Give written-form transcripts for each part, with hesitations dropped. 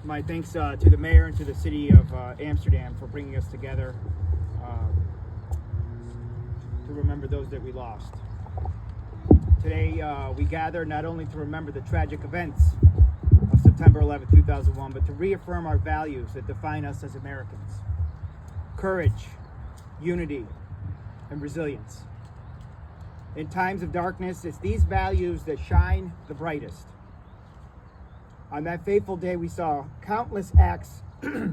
My thanks to the mayor and to the city of Amsterdam for bringing us together to remember those that we lost. Today we gather not only to remember the tragic events of September 11, 2001, but to reaffirm our values that define us as Americans: courage, unity, and resilience. In times of darkness, it's these values that shine the brightest. On that fateful day, we saw countless acts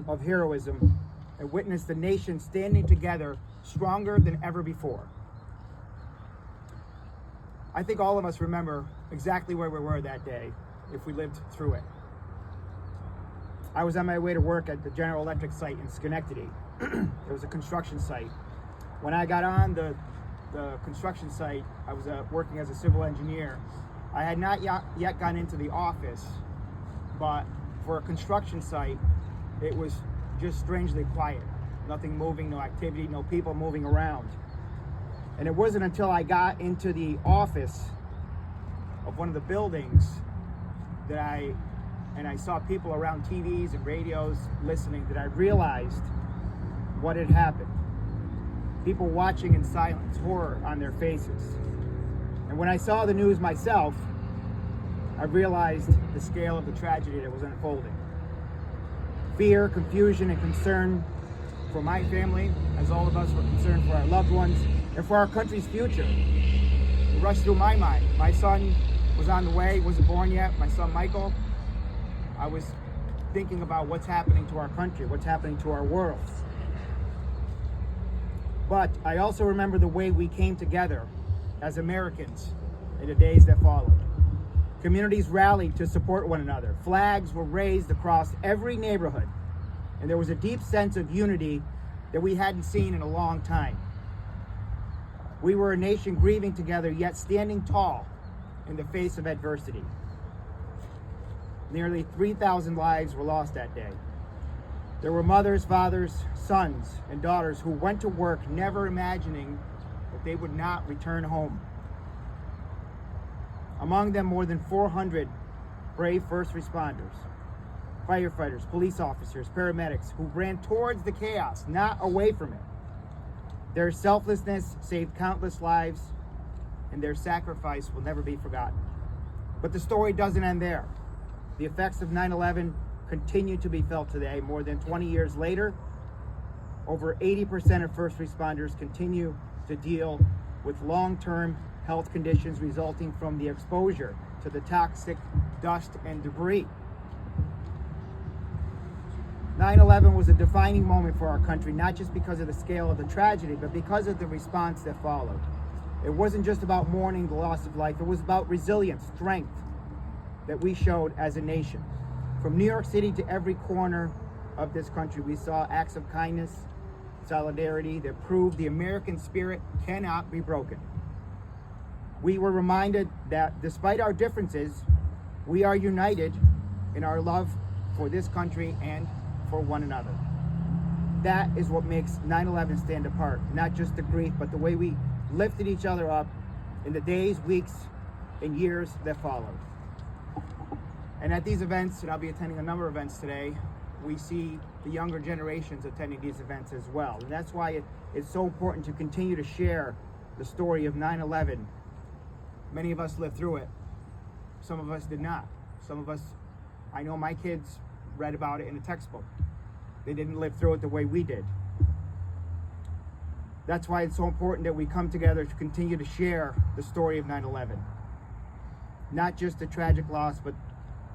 of heroism and witnessed the nation standing together, stronger than ever before. I think all of us remember exactly where we were that day, if we lived through it. I was on my way to work at the General Electric site in Schenectady. It was a construction site. When I got on the construction site, I was working as a civil engineer. I had not yet gone into the office, but for a construction site, it was just strangely quiet. Nothing moving, no activity, no people moving around. And it wasn't until I got into the office of one of the buildings that I saw people around TVs and radios listening that I realized what had happened. People watching in silence, horror on their faces. And when I saw the news myself, I realized the scale of the tragedy that was unfolding. Fear, confusion, and concern for my family, as all of us were concerned for our loved ones and for our country's future. It rushed through my mind. My son was on the way, wasn't born yet, my son Michael. I was thinking about what's happening to our country, what's happening to our world. But I also remember the way we came together as Americans in the days that followed. Communities rallied to support one another. Flags were raised across every neighborhood, and there was a deep sense of unity that we hadn't seen in a long time. We were a nation grieving together, yet standing tall in the face of adversity. Nearly 3,000 lives were lost that day. There were mothers, fathers, sons, and daughters who went to work never imagining that they would not return home. Among them, more than 400 brave first responders, firefighters, police officers, paramedics who ran towards the chaos, not away from it. Their selflessness saved countless lives, and their sacrifice will never be forgotten. But the story doesn't end there. The effects of 9/11 continue to be felt today. More than 20 years later, over 80% of first responders continue to deal with long-term health conditions resulting from the exposure to the toxic dust and debris. 9/11 was a defining moment for our country, not just because of the scale of the tragedy, but because of the response that followed. It wasn't just about mourning the loss of life, it was about resilience, strength that we showed as a nation. From New York City to every corner of this country, we saw acts of kindness, solidarity that proved the American spirit cannot be broken. We were reminded that despite our differences, we are united in our love for this country and for one another. That is what makes 9/11 stand apart, not just the grief, but the way we lifted each other up in the days, weeks, and years that followed. And at these events, and I'll be attending a number of events today, we see the younger generations attending these events as well. And that's why it's so important to continue to share the story of 9/11. Many of us lived through it. Some of us did not. Some of us, I know my kids read about it in a textbook. They didn't live through it the way we did. That's why it's so important that we come together to continue to share the story of 9/11. Not just the tragic loss, but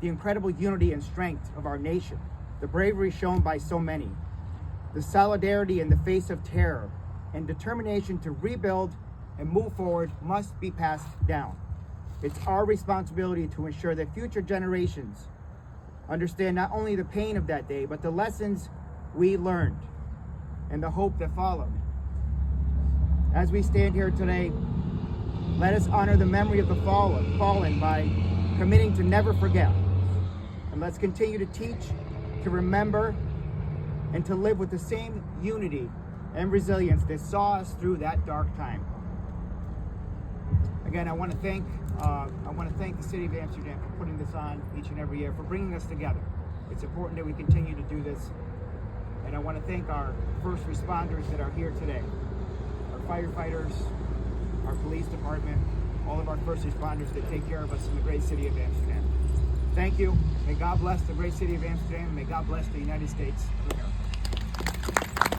the incredible unity and strength of our nation, the bravery shown by so many, the solidarity in the face of terror, and determination to rebuild and move forward must be passed down. It's our responsibility to ensure that future generations understand not only the pain of that day, but the lessons we learned and the hope that followed. As we stand here today, let us honor the memory of the fallen by committing to never forget. And let's continue to teach, to remember, and to live with the same unity and resilience that saw us through that dark time. Again, I want to thank the city of Amsterdam for putting this on each and every year, for bringing us together. It's important that we continue to do this. And I want to thank our first responders that are here today. Our firefighters, our police department, all of our first responders that take care of us in the great city of Amsterdam. Thank you. May God bless the great city of Amsterdam. May God bless the United States of America.